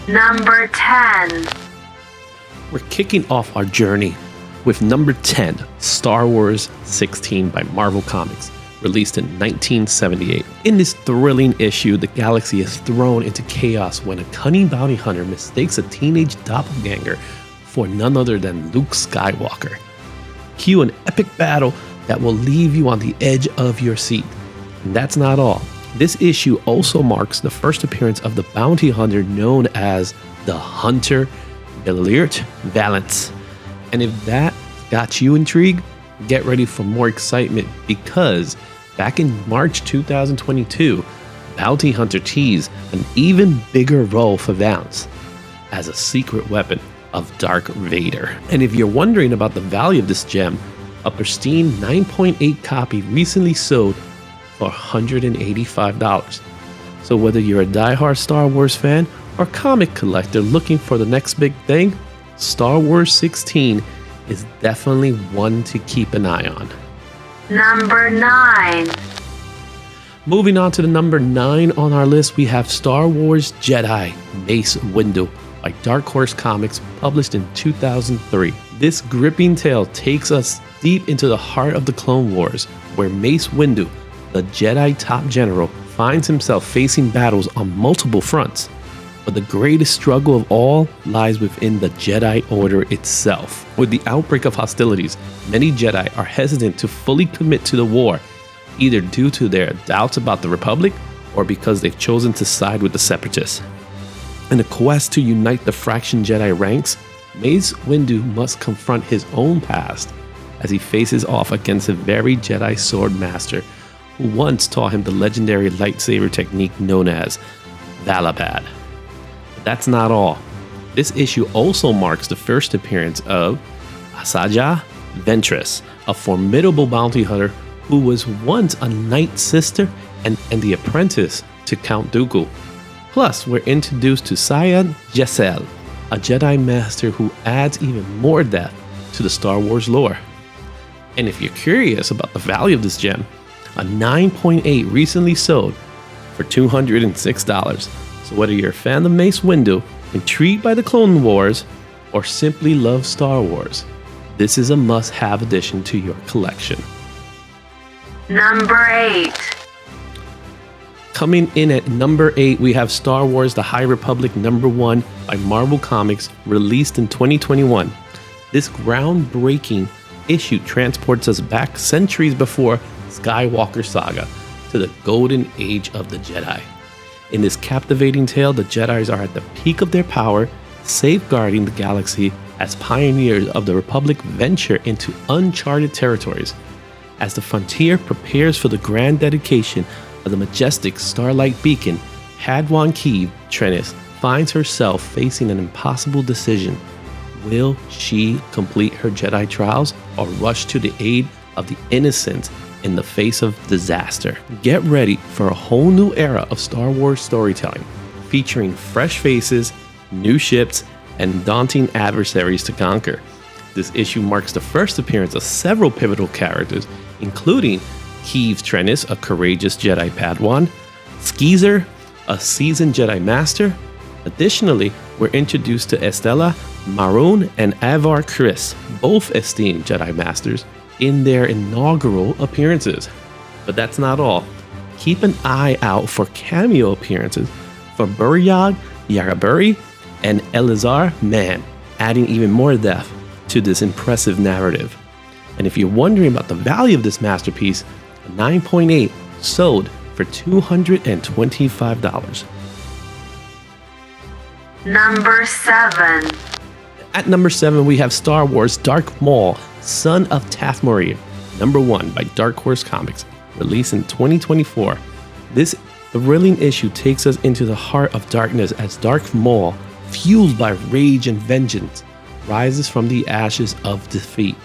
Number 10. We're kicking off our journey with number 10, Star Wars 16 by Marvel Comics, released in 1978. In this thrilling issue, the galaxy is thrown into chaos when a cunning bounty hunter mistakes a teenage doppelganger for none other than Luke Skywalker. Cue an epic battle that will leave you on the edge of your seat. And that's not all. This issue also marks the first appearance of the bounty hunter known as the Hunter Billard Valance. And if that got you intrigued, get ready for more excitement, because back in March 2022, Bounty Hunter teased an even bigger role for Valance as a secret weapon of Dark Vader. And if you're wondering about the value of this gem, a pristine 9.8 copy recently sold for $185. So whether you're a diehard Star Wars fan or comic collector looking for the next big thing, Star Wars 16 is definitely one to keep an eye on. Number 9. Moving on to the number 9 on our list, we have Star Wars Jedi Mace Windu by Dark Horse Comics, published in 2003. This gripping tale takes us deep into the heart of the Clone Wars, where Mace Windu, the Jedi top general, finds himself facing battles on multiple fronts. But the greatest struggle of all lies within the Jedi Order itself. With the outbreak of hostilities, many Jedi are hesitant to fully commit to the war, either due to their doubts about the Republic or because they've chosen to side with the Separatists. In a quest to unite the fractured Jedi ranks, Mace Windu must confront his own past as he faces off against a very Jedi sword master who once taught him the legendary lightsaber technique known as Valapad. But that's not all. This issue also marks the first appearance of Asajj Ventress, a formidable bounty hunter who was once a Night Sister and the apprentice to Count Dooku. Plus, we're introduced to Sayid Jessel, a Jedi Master who adds even more depth to the Star Wars lore. And if you're curious about the value of this gem, a 9.8 recently sold for $206. So whether you're a fan of Mace Windu, intrigued by the Clone Wars, or simply love Star Wars, this is a must-have addition to your collection. Number 8. Coming in at number 8, we have Star Wars The High Republic #1 by Marvel Comics, released in 2021. This groundbreaking issue transports us back centuries before Skywalker Saga to the golden age of the Jedi. In this captivating tale, the Jedis are at the peak of their power, safeguarding the galaxy as pioneers of the Republic venture into uncharted territories. As the frontier prepares for the grand dedication of the majestic Starlight Beacon, Padawan Kiev Trennis finds herself facing an impossible decision. Will she complete her Jedi trials or rush to the aid of the innocent in the face of disaster? Get ready for a whole new era of Star Wars storytelling, featuring fresh faces, new ships, and daunting adversaries to conquer. This issue marks the first appearance of several pivotal characters, including Kiev Trennis, a courageous Jedi Padawan, Skeezer, a seasoned Jedi Master. Additionally, we're introduced to Estella Maroon and Avar Kriss, both esteemed Jedi Masters, in their inaugural appearances. But that's not all. Keep an eye out for cameo appearances for Buryag Yaraburi and Elazar Mann, adding even more depth to this impressive narrative. And if you're wondering about the value of this masterpiece, a 9.8 sold for $225. Number 7. At number 7, we have Star Wars Dark Maul, Son of Tathmorian, #1 by Dark Horse Comics, released in 2024. This thrilling issue takes us into the heart of darkness as Dark Maul, fueled by rage and vengeance, rises from the ashes of defeat.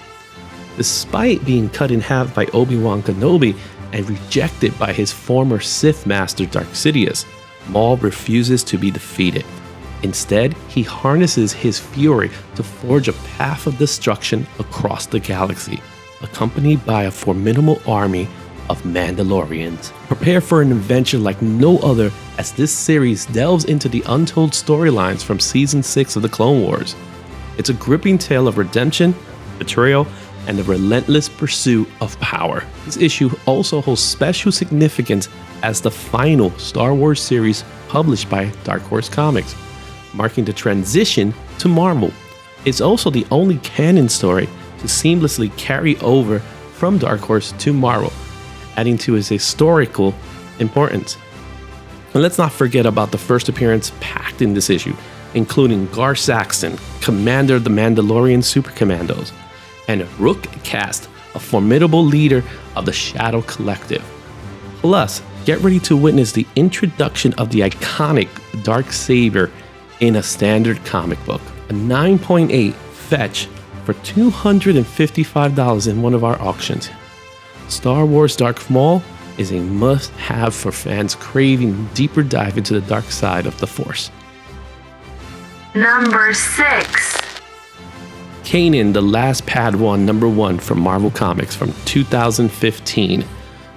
Despite being cut in half by Obi-Wan Kenobi and rejected by his former Sith Master Darth Sidious, Maul refuses to be defeated. Instead, he harnesses his fury to forge a path of destruction across the galaxy, accompanied by a formidable army of Mandalorians. Prepare for an adventure like no other as this series delves into the untold storylines from Season 6 of the Clone Wars. It's a gripping tale of redemption, betrayal, and the relentless pursuit of power. This issue also holds special significance as the final Star Wars series published by Dark Horse Comics, marking the transition to Marvel. It's also the only canon story to seamlessly carry over from Dark Horse to Marvel, adding to its historical importance. And let's not forget about the first appearance packed in this issue, including Gar Saxon, commander of the Mandalorian Super Commandos, and Rook Kast, a formidable leader of the Shadow Collective. Plus, get ready to witness the introduction of the iconic Darksaber in a standard comic book. A 9.8 fetch for $255 in one of our auctions. Star Wars Darth Maul is a must-have for fans craving a deeper dive into the dark side of the Force. Number 6. Kanan, the Last Padawan #1 from Marvel Comics from 2015.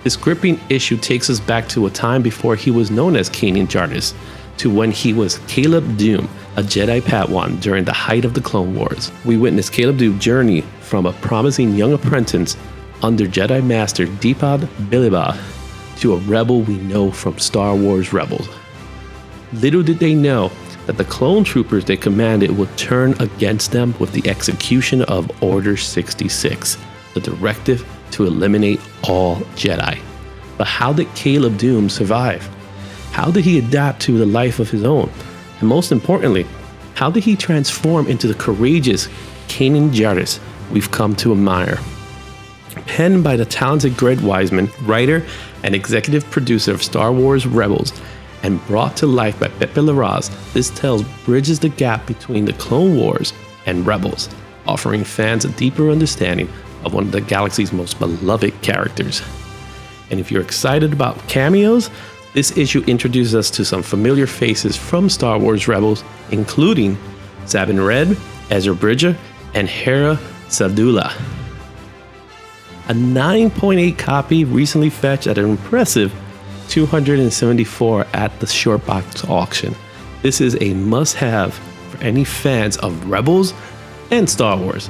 This gripping issue takes us back to a time before he was known as Kanan Jarrus, to when he was Caleb Dume, a Jedi Padawan during the height of the Clone Wars. We witnessed Caleb Dume's journey from a promising young apprentice under Jedi Master Deepad Billaba to a rebel we know from Star Wars Rebels. Little did they know that the clone troopers they commanded would turn against them with the execution of Order 66, the directive to eliminate all Jedi. But how did Caleb Dume survive? How did he adapt to the life of his own? And most importantly, how did he transform into the courageous Kanan Jarrus we've come to admire? Penned by the talented Greg Weisman, writer and executive producer of Star Wars Rebels, and brought to life by Pepe Larraz, this tale bridges the gap between the Clone Wars and Rebels, offering fans a deeper understanding of one of the galaxy's most beloved characters. And if you're excited about cameos, this issue introduces us to some familiar faces from Star Wars Rebels, including Sabine Wren, Ezra Bridger, and Hera Syndulla. A 9.8 copy recently fetched at an impressive $274 at the ShortBoxed auction. This is a must-have for any fans of Rebels and Star Wars.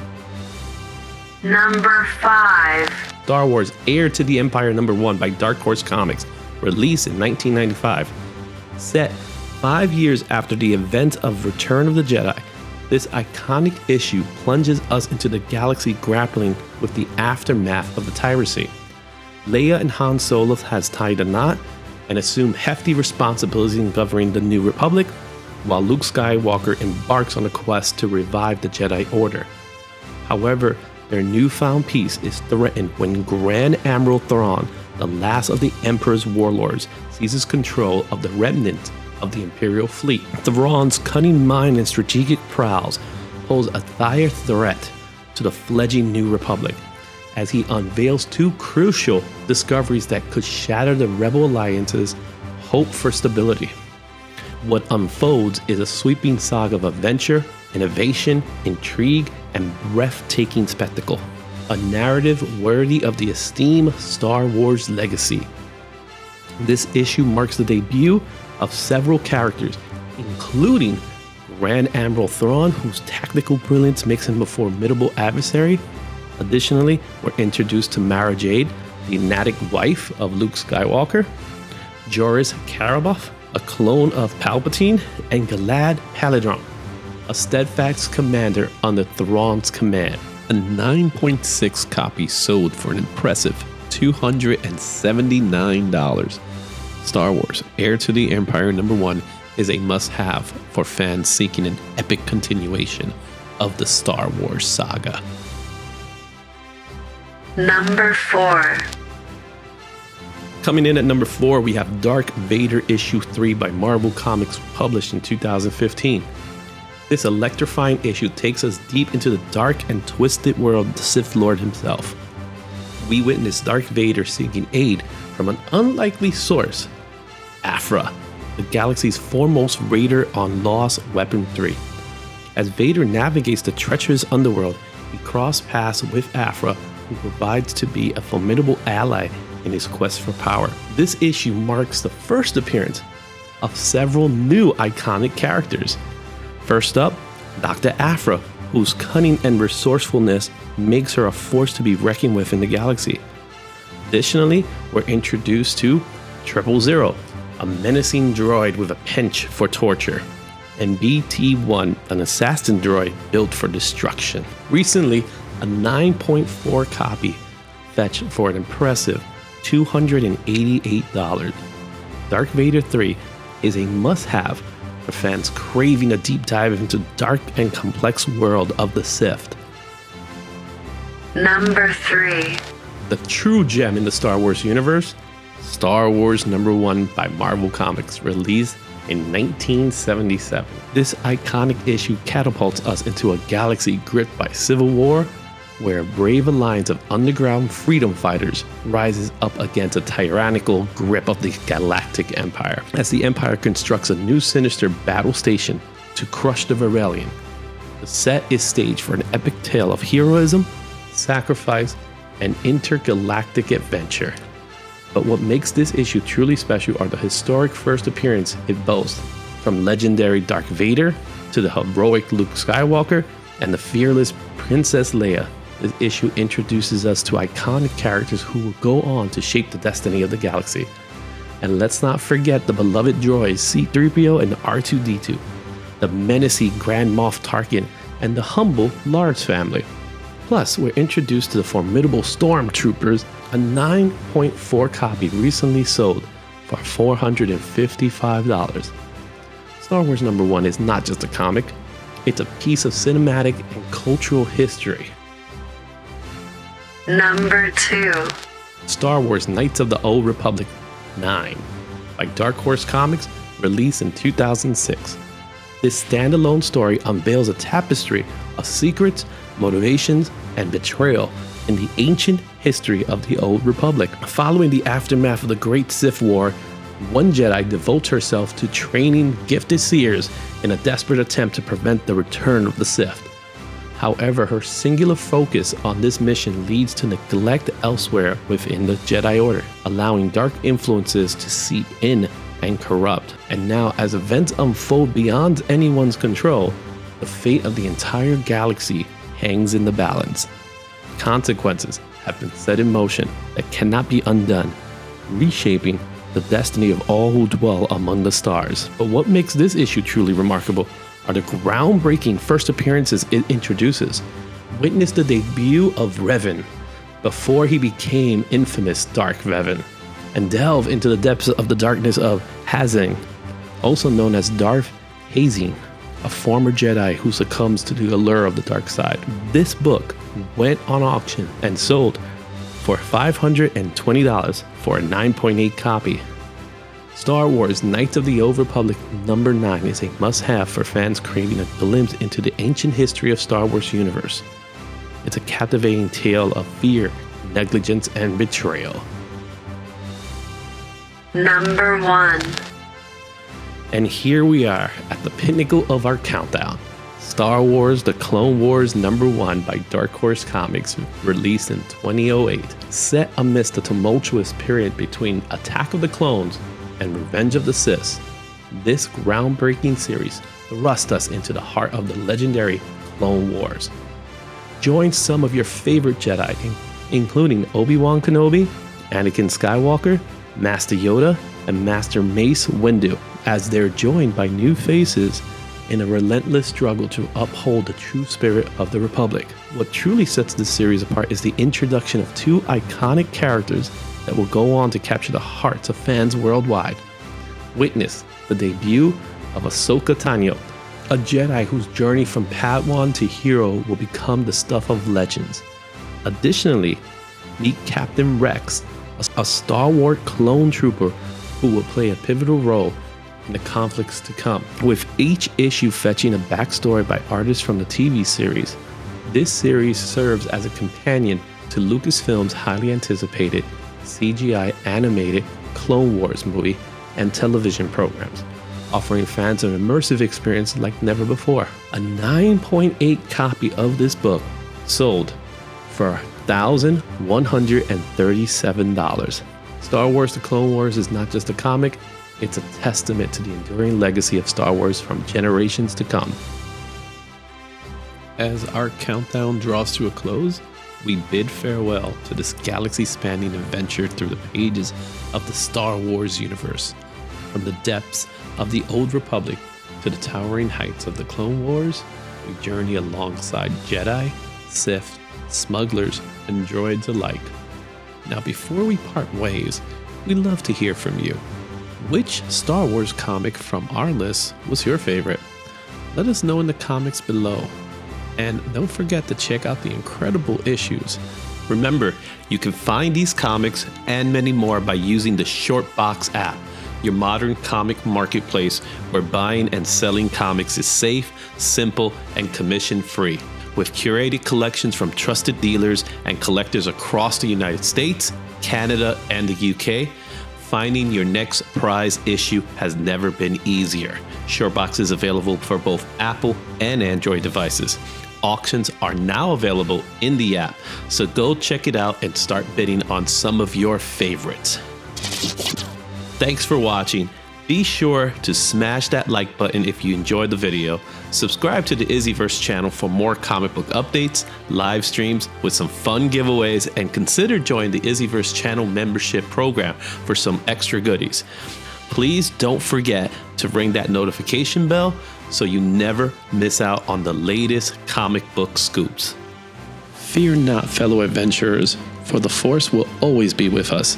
Number 5. Star Wars Heir to the Empire #1 by Dark Horse Comics, released in 1995. Set 5 years after the events of Return of the Jedi, this iconic issue plunges us into the galaxy grappling with the aftermath of the Tyrasy. Leia and Han Solo has tied a knot and assume hefty responsibilities in governing the New Republic, while Luke Skywalker embarks on a quest to revive the Jedi Order. However, their newfound peace is threatened when Grand Admiral Thrawn, the last of the Emperor's warlords, seizes control of the remnant of the Imperial fleet. Thrawn's cunning mind and strategic prowess pose a dire threat to the fledgling New Republic, as he unveils two crucial discoveries that could shatter the Rebel Alliance's hope for stability. What unfolds is a sweeping saga of adventure, innovation, intrigue, and breathtaking spectacle. A narrative worthy of the esteemed Star Wars legacy. This issue marks the debut of several characters, including Grand Admiral Thrawn, whose tactical brilliance makes him a formidable adversary. Additionally, we're introduced to Mara Jade, the enigmatic wife of Luke Skywalker, Joris Karaboff, a clone of Palpatine, and Galad Paladron, a steadfast commander under Thrawn's command. A 9.6 copy sold for an impressive $279. Star Wars Heir to the Empire #1 is a must-have for fans seeking an epic continuation of the Star Wars saga. Number 4. Coming in at number 4, we have Dark Vader issue 3 by Marvel Comics, published in 2015. This electrifying issue takes us deep into the dark and twisted world of the Sith Lord himself. We witness Darth Vader seeking aid from an unlikely source, Aphra, the galaxy's foremost raider on Lost Weapon 3. As Vader navigates the treacherous underworld, he crosses paths with Aphra, who provides to be a formidable ally in his quest for power. This issue marks the first appearance of several new iconic characters. First up, Dr. Aphra, whose cunning and resourcefulness makes her a force to be reckoned with in the galaxy. Additionally, we're introduced to 000, a menacing droid with a penchant for torture, and BT-1, an assassin droid built for destruction. Recently, a 9.4 copy fetched for an impressive $288. Dark Vader 3 is a must-have for fans craving a deep dive into the dark and complex world of the Sith. Number 3. The true gem in the Star Wars universe, Star Wars #1 by Marvel Comics, released in 1977. This iconic issue catapults us into a galaxy gripped by civil war, where a brave alliance of underground freedom fighters rises up against a tyrannical grip of the Galactic Empire. As the Empire constructs a new sinister battle station to crush the rebellion, the set is staged for an epic tale of heroism, sacrifice, and intergalactic adventure. But what makes this issue truly special are the historic first appearance it boasts, from legendary Darth Vader to the heroic Luke Skywalker and the fearless Princess Leia. This issue introduces us to iconic characters who will go on to shape the destiny of the galaxy. And let's not forget the beloved droids C-3PO and R2-D2, the menacing Grand Moff Tarkin, and the humble Lars family. Plus, we're introduced to the formidable Stormtroopers. A 9.4 copy recently sold for $455. Star Wars #1 is not just a comic, it's a piece of cinematic and cultural history. Number 2. Star Wars Knights of the Old Republic 9 by Dark Horse Comics, released in 2006. This standalone story unveils a tapestry of secrets, motivations, and betrayal in the ancient history of the Old Republic. Following the aftermath of the Great Sith War, one Jedi devotes herself to training gifted seers in a desperate attempt to prevent the return of the Sith. However, her singular focus on this mission leads to neglect elsewhere within the Jedi Order, allowing dark influences to seep in and corrupt. And now, as events unfold beyond anyone's control, the fate of the entire galaxy hangs in the balance. Consequences have been set in motion that cannot be undone, reshaping the destiny of all who dwell among the stars. But what makes this issue truly remarkable are the groundbreaking first appearances it introduces. Witness the debut of Revan before he became infamous Dark Revan, and delve into the depths of the darkness of Hazing, also known as Darth Hazing, a former Jedi who succumbs to the allure of the dark side. This book went on auction and sold for $520 for a 9.8 copy. Star Wars Knights of the Old Republic #9 is a must-have for fans craving a glimpse into the ancient history of Star Wars universe. It's a captivating tale of fear, negligence, and betrayal. Number 1. And here we are at the pinnacle of our countdown. Star Wars The Clone Wars #1 by Dark Horse Comics, released in 2008. Set amidst the tumultuous period between Attack of the Clones and Revenge of the Sith, this groundbreaking series thrusts us into the heart of the legendary Clone Wars. Join some of your favorite Jedi, including Obi-Wan Kenobi, Anakin Skywalker, Master Yoda, and Master Mace Windu, as they're joined by new faces in a relentless struggle to uphold the true spirit of the Republic. What truly sets this series apart is the introduction of two iconic characters that will go on to capture the hearts of fans worldwide. Witness the debut of Ahsoka Tano, a Jedi whose journey from Padawan to hero will become the stuff of legends. Additionally, meet Captain Rex, a Star Wars clone trooper who will play a pivotal role in the conflicts to come. With each issue fetching a backstory by artists from the TV series, this series serves as a companion to Lucasfilm's highly anticipated CGI animated Clone Wars movie and television programs, offering fans an immersive experience like never before. A 9.8 copy of this book sold for $1,137. Star Wars The Clone Wars is not just a comic, it's a testament to the enduring legacy of Star Wars from generations to come. As our countdown draws to a close, we bid farewell to this galaxy-spanning adventure through the pages of the Star Wars universe. From the depths of the Old Republic to the towering heights of the Clone Wars, we journey alongside Jedi, Sith, smugglers, and droids alike. Now, before we part ways, we'd love to hear from you. Which Star Wars comic from our list was your favorite? Let us know in the comments below. And don't forget to check out the incredible issues. Remember, you can find these comics and many more by using the ShortBoxed app, your modern comic marketplace where buying and selling comics is safe, simple, and commission-free. With curated collections from trusted dealers and collectors across the United States, Canada, and the UK, finding your next prize issue has never been easier. ShortBoxed is available for both Apple and Android devices. Auctions are now available in the app, so go check it out and start bidding on some of your favorites. Thanks for watching. Be sure to smash that like button if you enjoyed the video. Subscribe to the IzzyVerse channel for more comic book updates, live streams with some fun giveaways, and consider joining the IzzyVerse channel membership program for some extra goodies. Please don't forget to ring that notification bell so you never miss out on the latest comic book scoops. Fear not, fellow adventurers, for the Force will always be with us,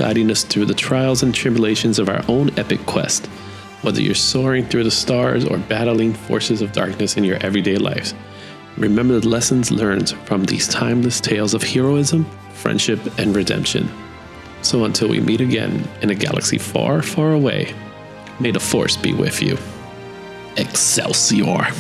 guiding us through the trials and tribulations of our own epic quest. Whether you're soaring through the stars or battling forces of darkness in your everyday lives, remember the lessons learned from these timeless tales of heroism, friendship, and redemption. So until we meet again in a galaxy far, far away, may the Force be with you. Excelsior!